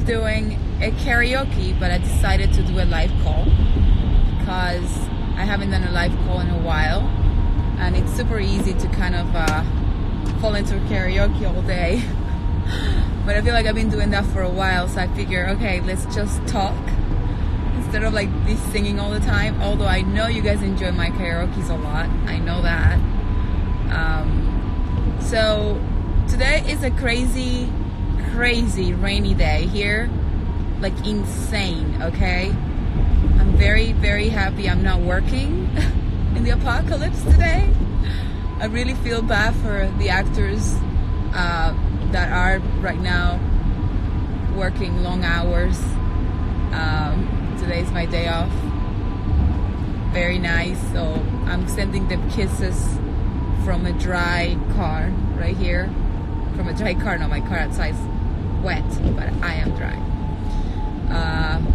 of doing a karaoke, but I decided to do a live call because I haven't done a live call in a while, and it's super easy to kind of fall into karaoke all day. But I feel like I've been doing that for a while, so I figure, okay, let's just talk instead of like this singing all the time. Although I know you guys enjoy my karaoke's a lot, I know that. So today is a crazy rainy day here, like insane. Okay, I'm very happy I'm not working in the apocalypse today. I really feel bad for the actors that are right now working long hours. Today's my day off. Very nice. So I'm sending them kisses from a dry car right here. From a dry car, no, my car outside's wet, but I am dry.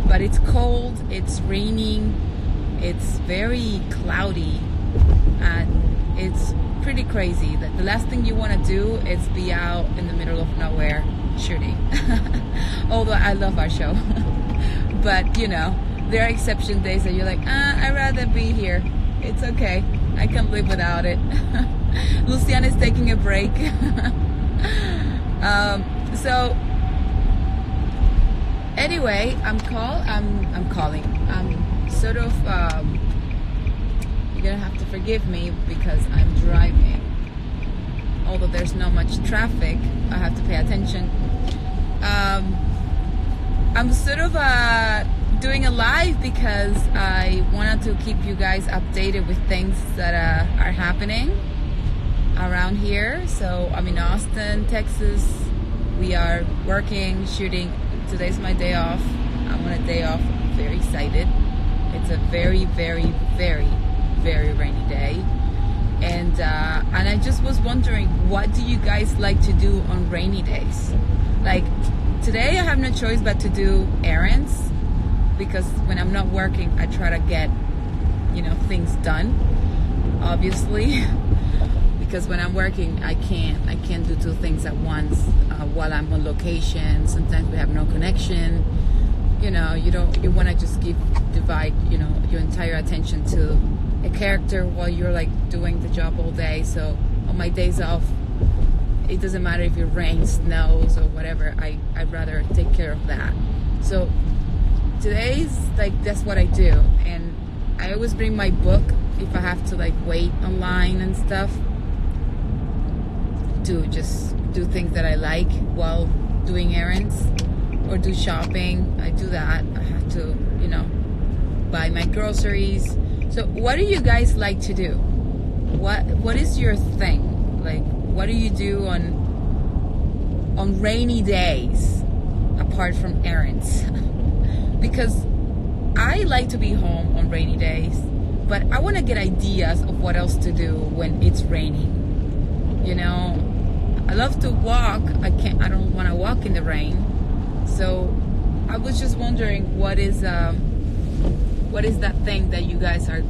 But it's cold, it's raining, it's very cloudy, and it's pretty crazy. The last thing you want to do is be out in the middle of nowhere shooting. Although I love our show. But you know, there are exception days that you're like, I'd rather be here. It's okay, I can live without it. Luciana is taking a break. So anyway, I'm calling. I'm sort of you're gonna have to forgive me because I'm driving. Although there's not much traffic, I have to pay attention. I'm sort of doing a live because I wanted to keep you guys updated with things that are happening around here. So I'm in Austin, Texas. We are working, shooting. Today's my day off. I'm on a day off. I'm very excited. It's a very rainy day, and I just was wondering, what do you guys like to do on rainy days? Like today I have no choice but to do errands, because when I'm not working I try to get, you know, things done, obviously. Because when I'm working I can't do two things at once while I'm on location. Sometimes we have no connection. You know, you want to just divide, you know, your entire attention to a character while you're like doing the job all day. So on my days off, it doesn't matter if it rains, snows, or whatever. I'd rather take care of that. So today's like, that's what I do. And I always bring my book if I have to like wait online and stuff, to just do things that I like while doing errands or do shopping. I do that. I have to, you know, buy my groceries. So what do you guys like to do? What is your thing? Like, what do you do on rainy days apart from errands? Because I like to be home on rainy days, but I want to get ideas of what else to do when it's raining. You know, I love to walk. I don't want to walk in the rain. So I was just wondering, what is that thing that you guys are,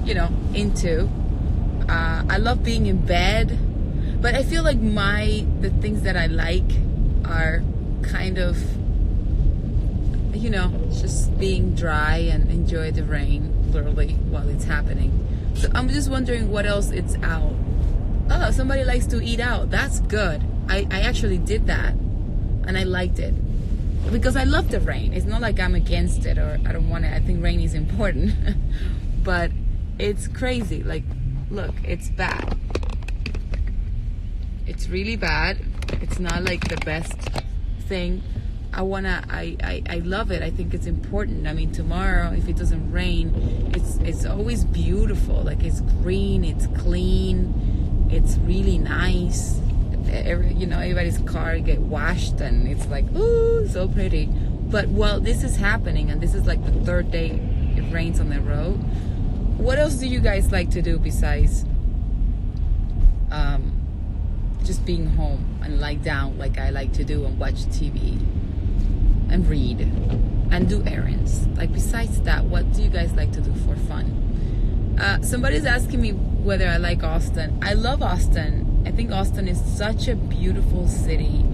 you know, into? I love being in bed, but I feel like the things that I like are kind of, you know, just being dry and enjoy the rain literally while it's happening. So I'm just wondering what else it's out. Oh, somebody likes to eat out. That's good. I actually did that and I liked it, because I love the rain. It's not like I'm against it or I don't want it. I think rain is important. But it's crazy. Like, look, it's bad. It's really bad. It's not like the best thing. I love it. I think it's important. I mean, tomorrow, if it doesn't rain, it's always beautiful. Like, it's green, it's clean, it's really nice. You know, everybody's car get washed and it's like, ooh, so pretty. But while this is happening, and this is like the third day it rains on the road, what else do you guys like to do besides just being home and lie down like I like to do, and watch TV and read and do errands? Like, besides that, what do you guys like to do for fun? Somebody's asking me whether I like Austin. I love Austin. I think Austin is such a beautiful city.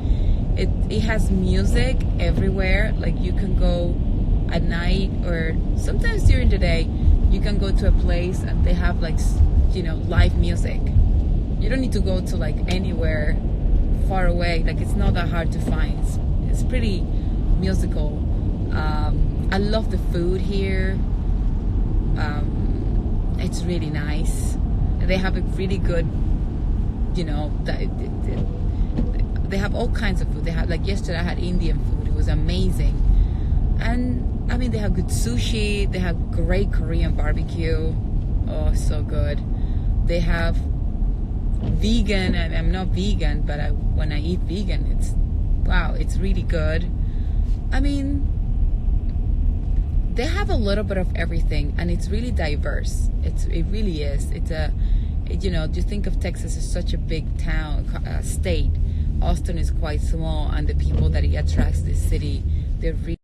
It has music everywhere. Like you can go at night or sometimes during the day. You can go to a place and they have like, you know, live music. You don't need to go to like anywhere far away. Like it's not that hard to find. It's pretty musical. I love the food here. It's really nice. They have a really good, you know, they have all kinds of food. They have, like yesterday I had Indian food. It was amazing. And I mean, they have good sushi. They have great Korean barbecue. Oh, so good. They have vegan, and I'm not vegan, but when I eat vegan, it's, wow, it's really good. I mean, they have a little bit of everything, and it's really diverse. It really is. It's a, you know, you think of Texas as such a big town, state. Austin is quite small, and the people that it attracts this city, they're really.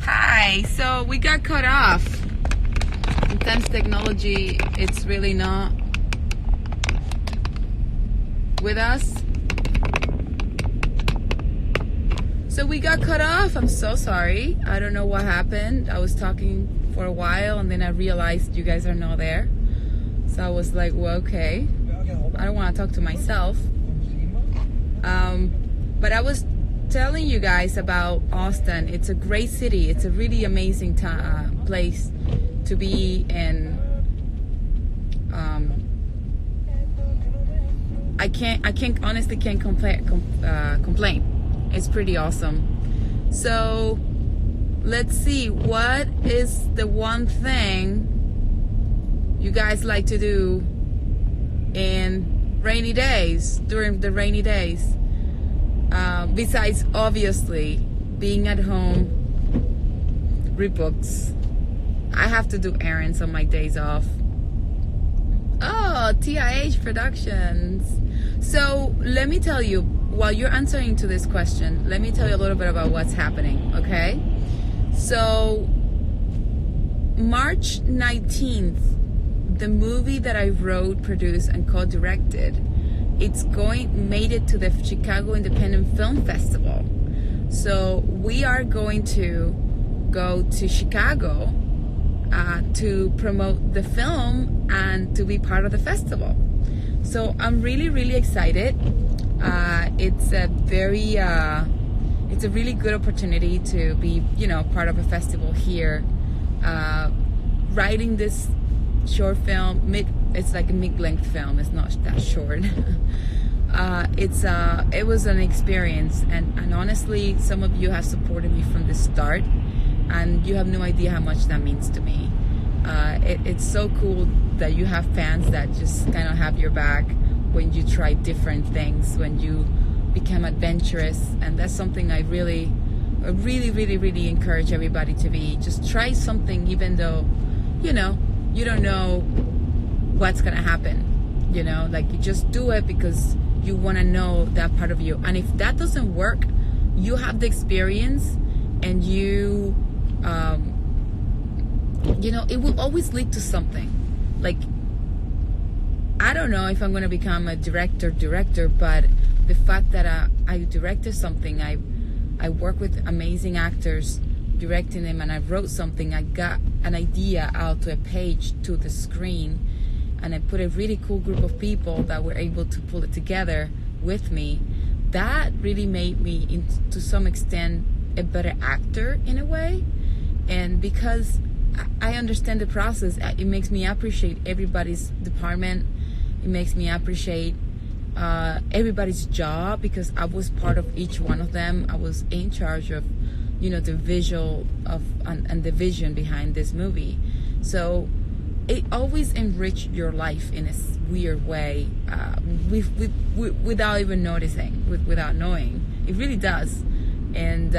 Hi, so we got cut off. Sometimes technology, it's really not with us. So we got cut off. I'm so sorry. I don't know what happened. I was talking for a while and then I realized you guys are not there. So I was like, well, okay. I don't want to talk to myself. But I was telling you guys about Austin. It's a great city. It's a really amazing place to be in. I honestly can't complain. It's pretty awesome. So let's see, what is the one thing you guys like to do in rainy days, during the rainy days? Besides obviously being at home, read books. I have to do errands on my days off. Oh, TIH Productions. So let me tell you, while you're answering to this question, let me tell you a little bit about what's happening, okay? So March 19th, the movie that I wrote, produced, and co-directed, made it to the Chicago Independent Film Festival. So we are going to go to Chicago to promote the film and to be part of the festival. So I'm really, really excited. It's a really good opportunity to be, you know, part of a festival here. Writing this short film, it's like a mid-length film. It's not that short. It was an experience, and honestly, some of you have supported me from the start, and you have no idea how much that means to me. It's so cool that you have fans that just kind of have your back when you try different things, when you become adventurous, and that's something I really encourage everybody to be. Just try something, even though, you know, you don't know what's gonna happen. You know, like, you just do it because you want to know that part of you. And if that doesn't work, you have the experience, and you know, it will always lead to something. Like, I don't know if I'm going to become a director, but the fact that I directed something, I work with amazing actors directing them, and I wrote something, I got an idea out to a page, to the screen, and I put a really cool group of people that were able to pull it together with me. That really made me, to some extent, a better actor in a way. And because I understand the process, it makes me appreciate everybody's department. It makes me appreciate everybody's job, because I was part of each one of them. I was in charge of, you know, the visual of and the vision behind this movie. So it always enriched your life in a weird way, without even noticing, without knowing. It really does. And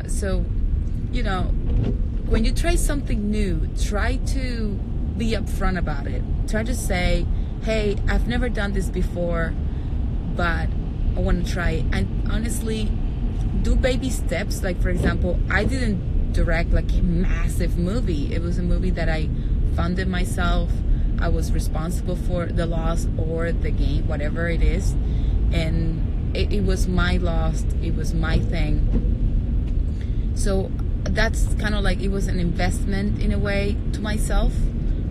so, you know, when you try something new, try to be upfront about it. Try to say, hey, I've never done this before, but I want to try it. And honestly, do baby steps. Like, for example, I didn't direct like a massive movie. It was a movie that I funded myself. I was responsible for the loss or the gain, whatever it is. And it was my loss, it was my thing. So that's kind of like, it was an investment in a way to myself,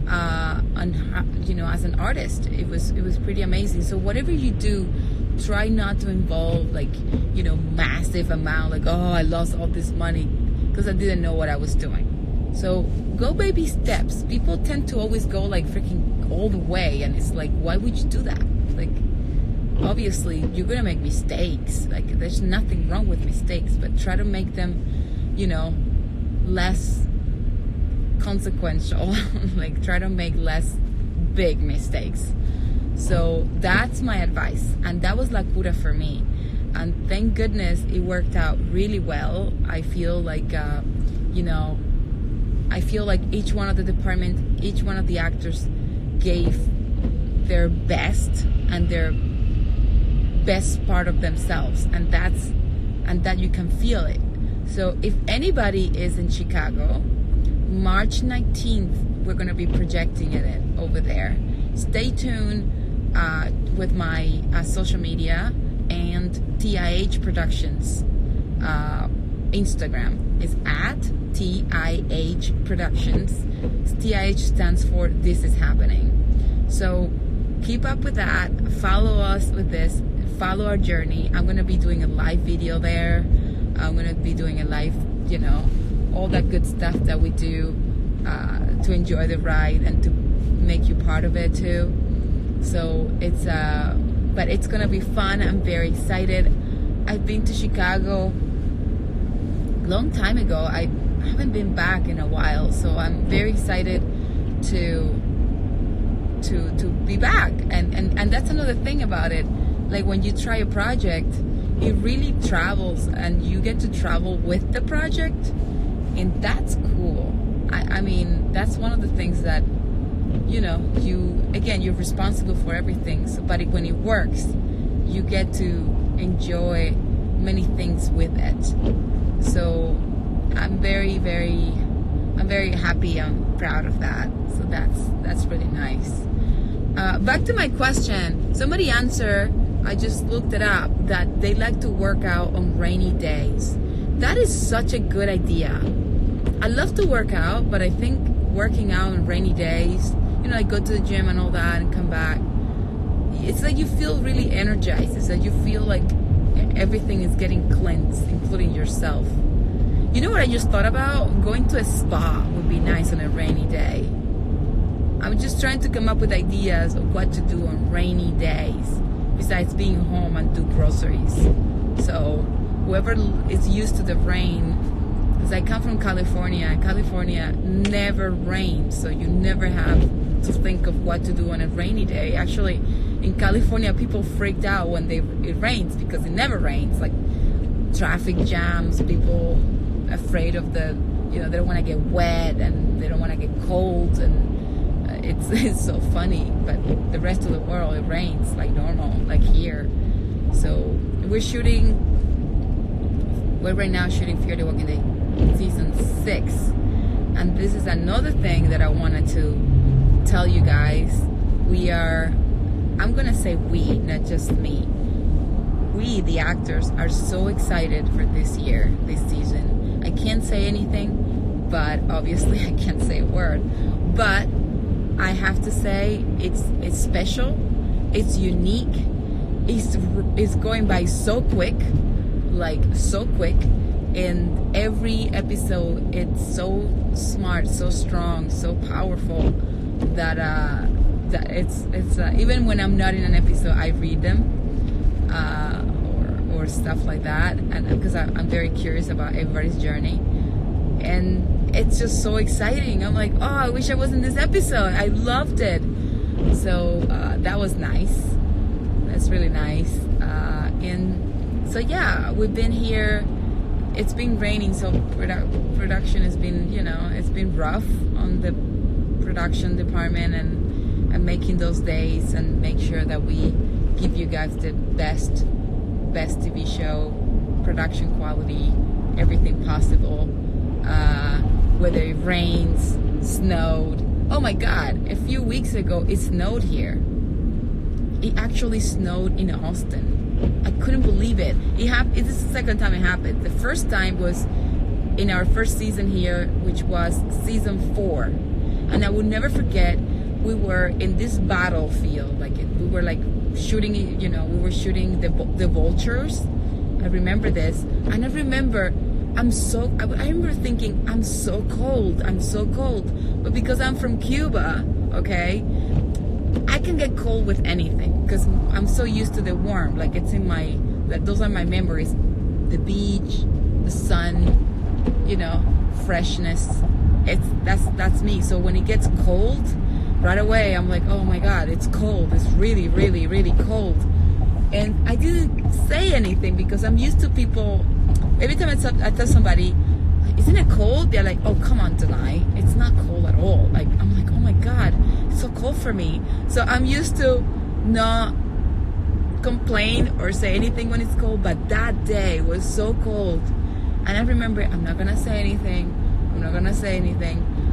and you know, as an artist, it was pretty amazing. So whatever you do, try not to involve like, you know, massive amount, like, oh, I lost all this money because I didn't know what I was doing. So go baby steps. People tend to always go like freaking all the way, and it's like, why would you do that? Like, obviously you're gonna make mistakes, like there's nothing wrong with mistakes, but try to make them, you know, less consequential. Like, try to make less big mistakes. So that's my advice, and that was La Cura for me, and thank goodness it worked out really well. I feel like you know, I feel like each one of the department, each one of the actors gave their best and their best part of themselves, and that you can feel it. So if anybody is in Chicago, March 19th, we're going to be projecting it over there. Stay tuned with my social media and TIH Productions Instagram is at TIH Productions. TIH stands for This Is Happening. So keep up with that. Follow us with this. Follow our journey. I'm going to be doing a live video there. I'm going to be doing a live, you know, all that good stuff that we do to enjoy the ride and to make you part of it too. So it's but it's gonna be fun. I'm very excited. I've been to Chicago a long time ago. I haven't been back in a while, so I'm very excited to be back. And that's another thing about it. Like, when you try a project, it really travels, and you get to travel with the project, and that's cool. I mean, that's one of the things that, you know, you're responsible for everything. So, but when it works, you get to enjoy many things with it. So I'm very happy. I'm proud of that. So that's really nice. Back to my question. Somebody answered, I just looked it up, that they like to work out on rainy days. That is such a good idea. I love to work out, but I think working out on rainy days, you know, like go to the gym and all that and come back, it's like you feel really energized. It's like you feel like everything is getting cleansed, including yourself. You know what I just thought about? Going to a spa would be nice on a rainy day. I'm just trying to come up with ideas of what to do on rainy days besides being home and do groceries. So whoever is used to the rain, because I come from California, and California never rains, so you never have to think of what to do on a rainy day. Actually, in California, people freaked out when it rains, because it never rains. Like traffic jams, people afraid of the, you know, they don't want to get wet and they don't want to get cold, and it's so funny. But the rest of the world, it rains like normal, like here. So we're right now shooting Fear the Walking Dead season 6, and this is another thing that I wanted to tell you guys. I'm gonna say we, not just me. We, the actors, are so excited for this season. I can't say anything, but obviously I can't say a word. But I have to say it's special, it's unique, it's going by so quick, like so quick. In every episode, it's so smart, so strong, so powerful that it's even when I'm not in an episode, I read them or stuff like that, and because I'm very curious about everybody's journey, and it's just so exciting. I'm like, oh, I wish I was in this episode. I loved it. So that was nice. That's really nice. And so yeah, we've been here. It's been raining, so production has been, you know, it's been rough on the production department, and making those days and make sure that we give you guys the best TV show, production quality, everything possible. Whether it rains, snowed. Oh my God, a few weeks ago it snowed here. It actually snowed in Austin. I couldn't believe it. This is the second time it happened. The first time was in our first season here, which was season 4. And I will never forget, we were in this battlefield, we were like shooting, we were shooting the vultures. I remember this, and I remember I remember thinking, I'm so cold, but because I'm from Cuba, okay, I can get cold with anything because I'm so used to the warm. Like, it's in those are my memories: the beach, the sun, freshness. That's me. So when it gets cold, right away I'm like, oh my God, it's cold. It's really, really, really cold. And I didn't say anything because I'm used to people. Every time I tell somebody, isn't it cold? They're like, oh, come on, Danay. It's not cold at all. Like, I'm like, oh my God, it's so cold for me. So I'm used to not complain or say anything when it's cold. But that day was so cold. And I remember, I'm not going to say anything.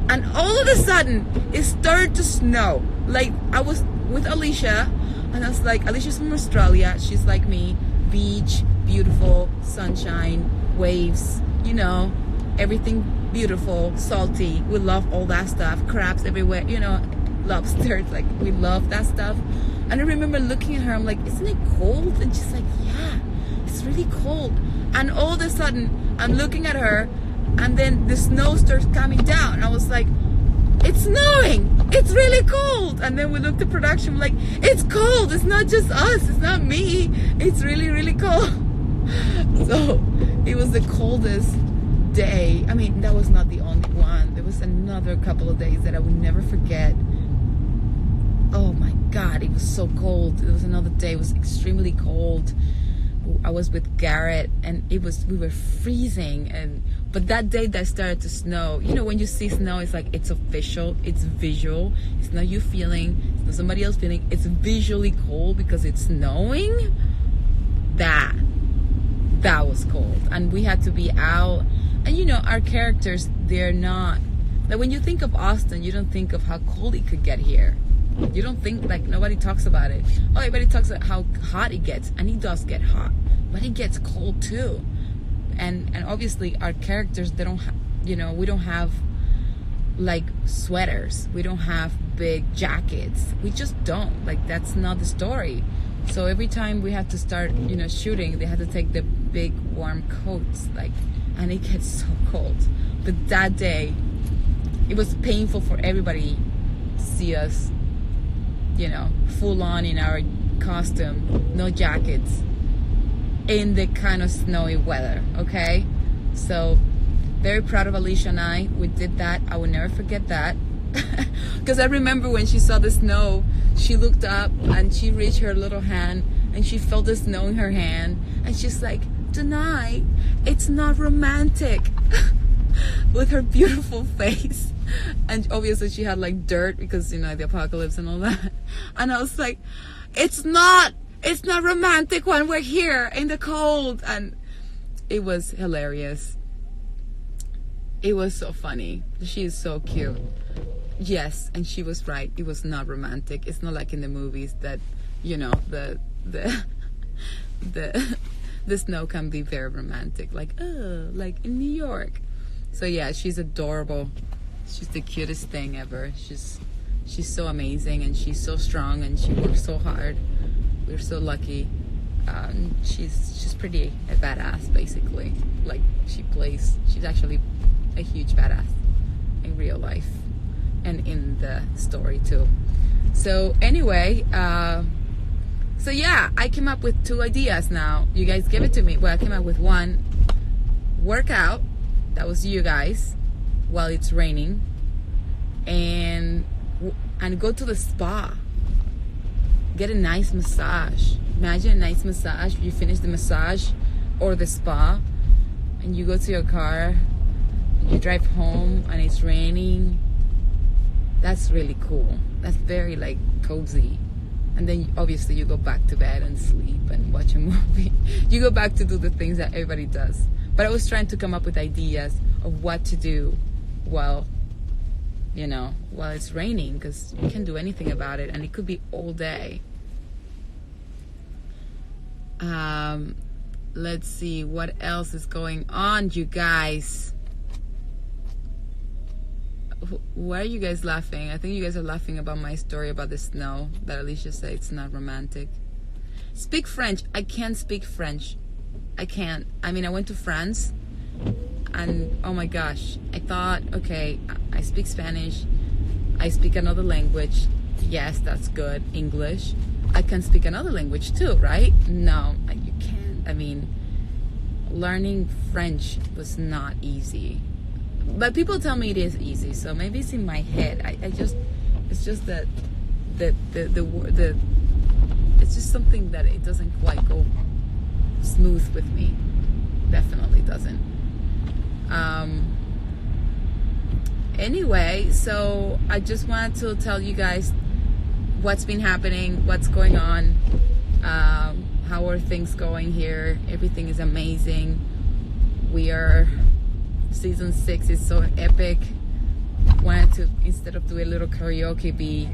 And all of a sudden, it started to snow. Like, I was with Alicia, and I was like, Alicia's from Australia. She's like me. Beach, beautiful, sunshine, waves, everything beautiful, salty. We love all that stuff. Crabs everywhere, lobsters. Like, we love that stuff. And I remember looking at her, I'm like, isn't it cold? And she's like, yeah, it's really cold. And all of a sudden, I'm looking at her, and then the snow starts coming down. I was like, it's snowing. It's really cold. And then we looked at production, like, it's cold. It's not just us. It's not me. It's really, really cold. So it was the coldest day. I mean, that was not the only one. There was another couple of days that I would never forget. Oh my God, it was so cold. There was another day. It was extremely cold. I was with Garrett, and we were freezing. But that day that started to snow, when you see snow, it's like, it's official, it's visual. It's not you feeling, it's not somebody else feeling. It's visually cold because it's snowing. That was cold. And we had to be out. And our characters, they're not, like, when you think of Austin, you don't think of how cold it could get here. You don't think, like, nobody talks about it. Oh, everybody talks about how hot it gets, and it does get hot, but it gets cold too. And obviously our characters, they don't we don't have like sweaters, we don't have big jackets, we just don't, like, that's not the story. So every time we have to start shooting, they have to take the big warm coats, like, and it gets so cold. But that day, it was painful for everybody to see us full on in our costume, no jackets, in the kind of snowy weather, okay? So, very proud of Alicia and I. We did that. I will never forget that. Because I remember when she saw the snow, she looked up and she reached her little hand and she felt the snow in her hand. And she's like, Danay, it's not romantic. With her beautiful face. And obviously she had like dirt because the apocalypse and all that. And I was like, it's not romantic when we're here in the cold. And it was hilarious. It was so funny. She is so cute. Yes, and she was right. It was not romantic. It's not like in the movies that the snow can be very romantic, like like in New York. So yeah, she's adorable. She's the cutest thing ever. She's so amazing, and she's so strong, and she works so hard. We're so lucky. She's pretty a badass, basically. Like, she's actually a huge badass in real life and in the story too. So anyway, so yeah, I came up with 2 ideas now. You guys give it to me. Well, I came up with one. Workout. That was you guys, while it's raining, and go to the spa. Get a nice massage. Imagine a nice massage. You finish the massage or the spa, and you go to your car, and you drive home, and it's raining. That's really cool. That's very like cozy. And then obviously you go back to bed and sleep and watch a movie. You go back to do the things that everybody does. But I was trying to come up with ideas of what to do while it's raining, because you can't do anything about it, and it could be all day. Let's see what else is going on, you guys. Why are you guys laughing? I think you guys are laughing about my story about the snow that Alicia said it's not romantic. Speak French. I can't speak French. I can't. I mean, I went to France and oh my gosh, I thought, okay, I speak Spanish. I speak another language. Yes, that's good. English. I can speak another language too, right? No, you can't. I mean, learning French was not easy. But people tell me it is easy, so maybe it's in my head. It's just that the it's just something that it doesn't quite go smooth with me. Definitely doesn't. Anyway, so I just wanted to tell you guys what's been happening, what's going on, how are things going here. Everything is amazing. We are season 6 is so epic. Wanted to, instead of do a little karaoke, be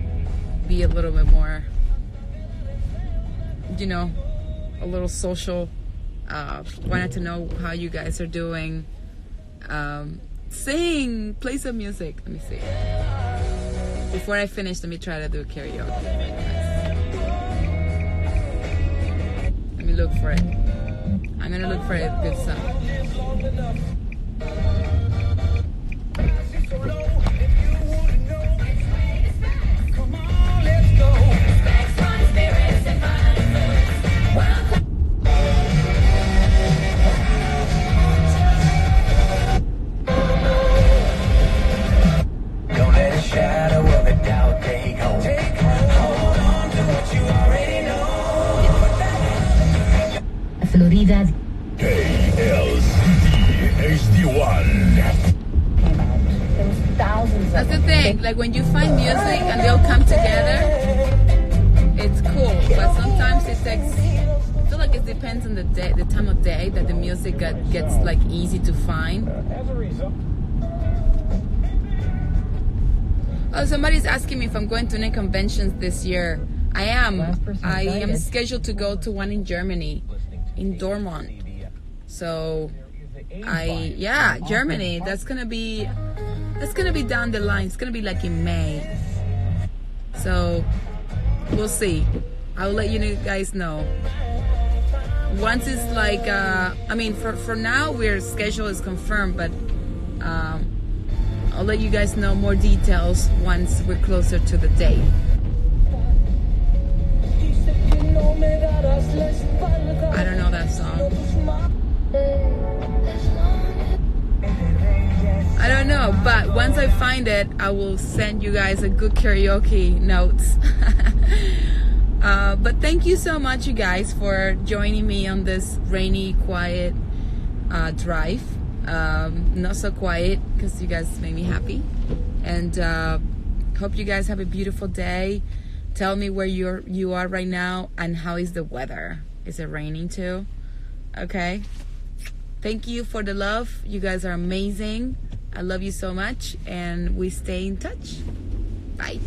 a little bit more, you know, a little social. Wanted to know how you guys are doing. Sing, play some music. Let me see. Before I finish, let me try to do karaoke. Let me look for it. I'm gonna look for a good song. Florida. That's the thing, like when you find music and they all come together, it's cool, but sometimes it takes, I feel like it depends on the day, the time of day that the music gets like easy to find. Oh, somebody's asking me if I'm going to any conventions this year. I am. I am scheduled to go to one in Germany, in Dortmund. So Germany, that's gonna be down the line. It's gonna be like in May. So we'll see. I'll let you guys know. Once it's like I mean for now our schedule is confirmed, but I'll let you guys know more details once we're closer to the date. I don't know that song. I don't know, but once I find it, I will send you guys a good karaoke notes. But thank you so much, you guys, for joining me on this rainy, quiet drive. Not so quiet because you guys made me happy. And hope you guys have a beautiful day. Tell me where you are right now and how is the weather. Is it raining too? Okay. Thank you for the love. You guys are amazing. I love you so much, and we stay in touch. Bye.